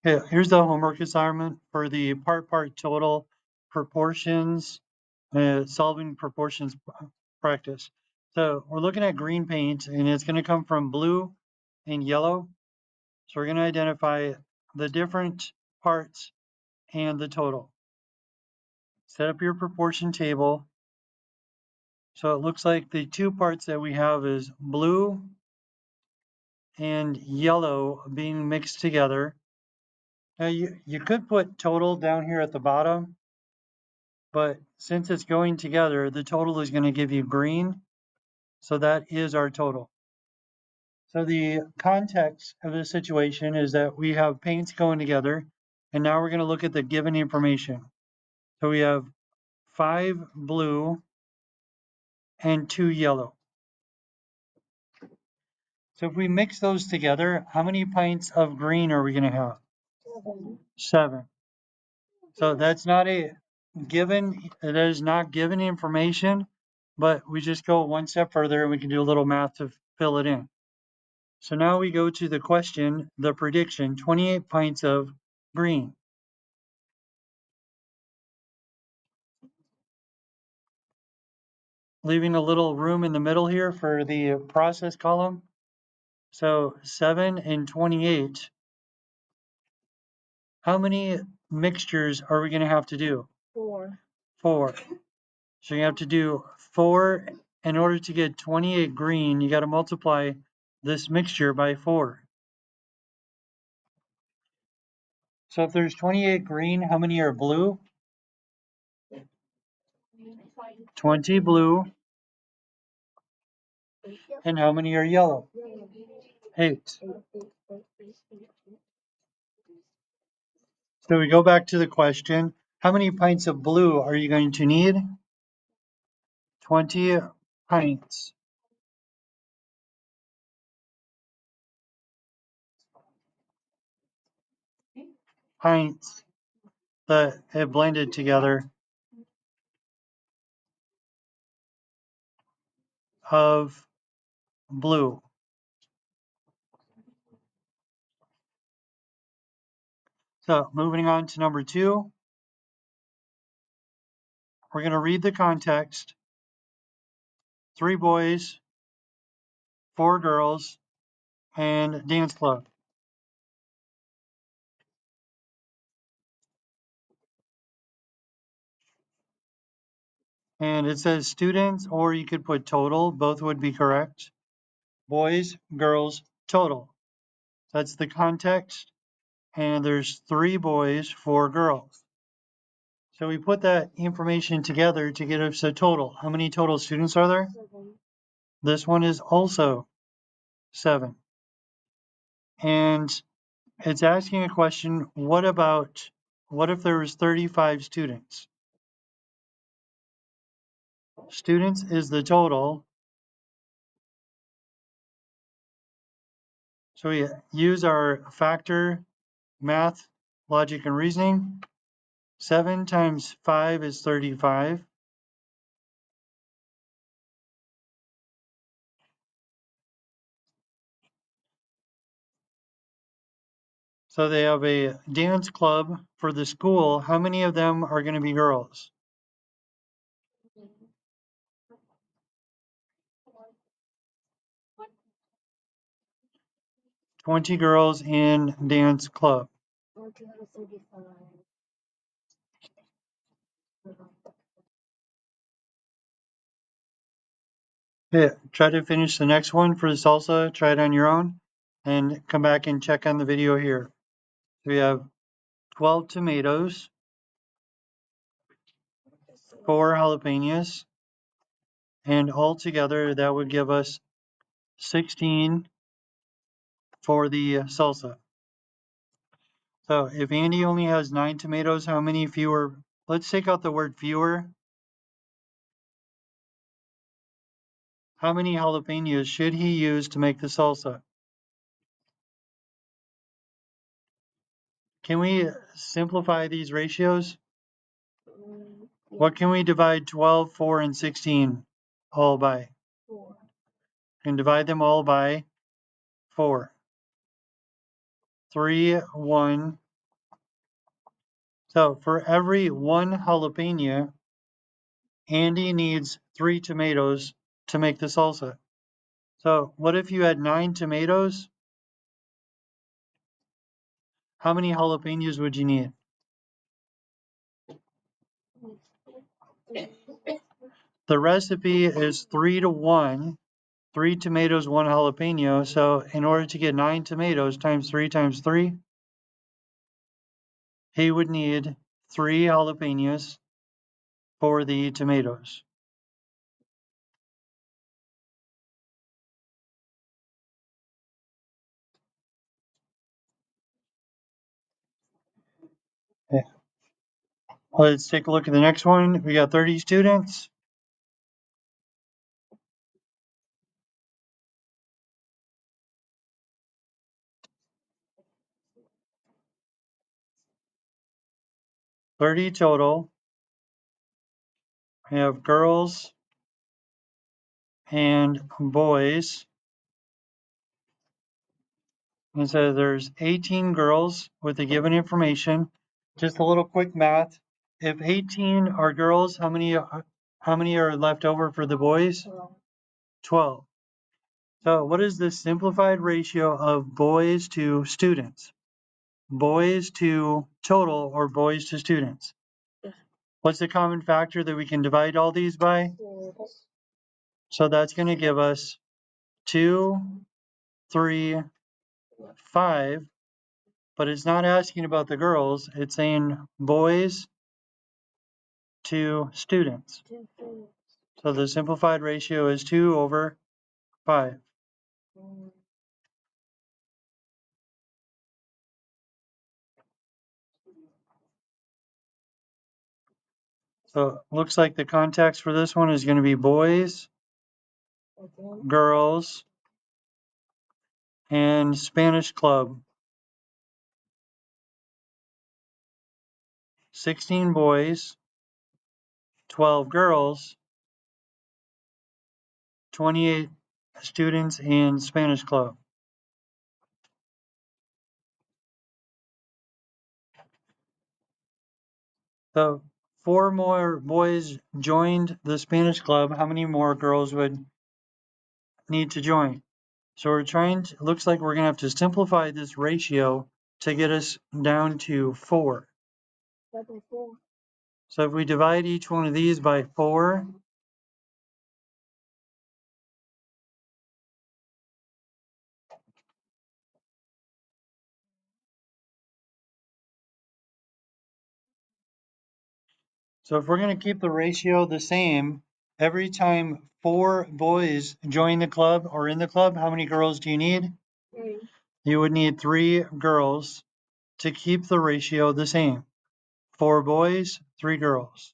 Okay, here's the homework assignment for the part total proportions, solving proportions practice. So we're looking at green paint and it's going to come from blue and yellow. So we're going to identify the different parts and the total. Set up your proportion table. So it looks like the two parts that we have is blue and yellow being mixed together. Now you could put total down here at the bottom, but since it's going together, the total is going to give you green. So that is our total. So the context of this situation is that we have paints going together, and now we're going to look at the given information. So we have 5 blue and 2 yellow. So if we mix those together, how many pints of green are we going to have? 7. So that's not a given, that is not given information, but we just go one step further and we can do a little math to fill it in. So now we go to the question, the prediction, 28 pints of green. Leaving a little room in the middle here for the process column. So 7 and 28. How many mixtures are we going to have to do? 4. 4. So you have to do 4 in order to get 28 green. You got to multiply this mixture by 4. So if there's 28 green, how many are blue? 20 blue. And how many are yellow? 8. So we go back to the question, how many pints of blue are you going to need? 20 pints. Pints that have blended together of blue. So moving on to number 2, we're going to read the context. 3 boys, 4 girls, and dance club. And it says students, or you could put total, both would be correct. Boys, girls, total. That's the context. And there's 3 boys, 4 girls. So we put that information together to get us a total. How many total students are there? 7. This one is also 7. And it's asking a question, what if there was 35 students? Students is the total. So we use our factor, math, logic, and reasoning. 7 times 5 is 35. So they have a dance club for the school. How many of them are going to be girls? 20 girls in dance club. Yeah, try to finish the next one for the salsa. Try it on your own and come back and check on the video here. We have 12 tomatoes, 4 jalapenos, and altogether that would give us 16 for the salsa. So if Andy only has 9 tomatoes, how many fewer? Let's take out the word fewer. How many jalapenos should he use to make the salsa? Can we simplify these ratios? What can we divide 12, 4, and 16 all by? 4. And divide them all by 4. 3, 1, So for every one jalapeno, Andy needs 3 tomatoes to make the salsa. So what if you had 9 tomatoes? How many jalapenos would you need? The recipe is 3 to 1. 3 tomatoes, 1 jalapeno. So in order to get 9 tomatoes times 3 times 3, he would need 3 jalapenos for the tomatoes. Yeah. Let's take a look at the next one. We got 30 students. 30 total. We have girls and boys. And so there's 18 girls with the given information. Just a little quick math. If 18 are girls, how many are left over for the boys? 12. So what is the simplified ratio of boys to students? Boys to total or boys to students? What's the common factor that we can divide all these by? So that's going to give us 2, 3, 5, but it's not asking about the girls. It's saying boys to students. So the simplified ratio is 2/5. So it looks like the context for this one is going to be boys, girls, and Spanish club. 16 boys, 12 girls, 28 students in Spanish club. So 4 more boys joined the Spanish club. How many more girls would need to join? So looks like we're going to have to simplify this ratio to get us down to 4. So if we divide each one of these by 4, so if we're going to keep the ratio the same, every time 4 boys join the club or in the club, how many girls do you need? 3. You would need 3 girls to keep the ratio the same. 4 boys, 3 girls.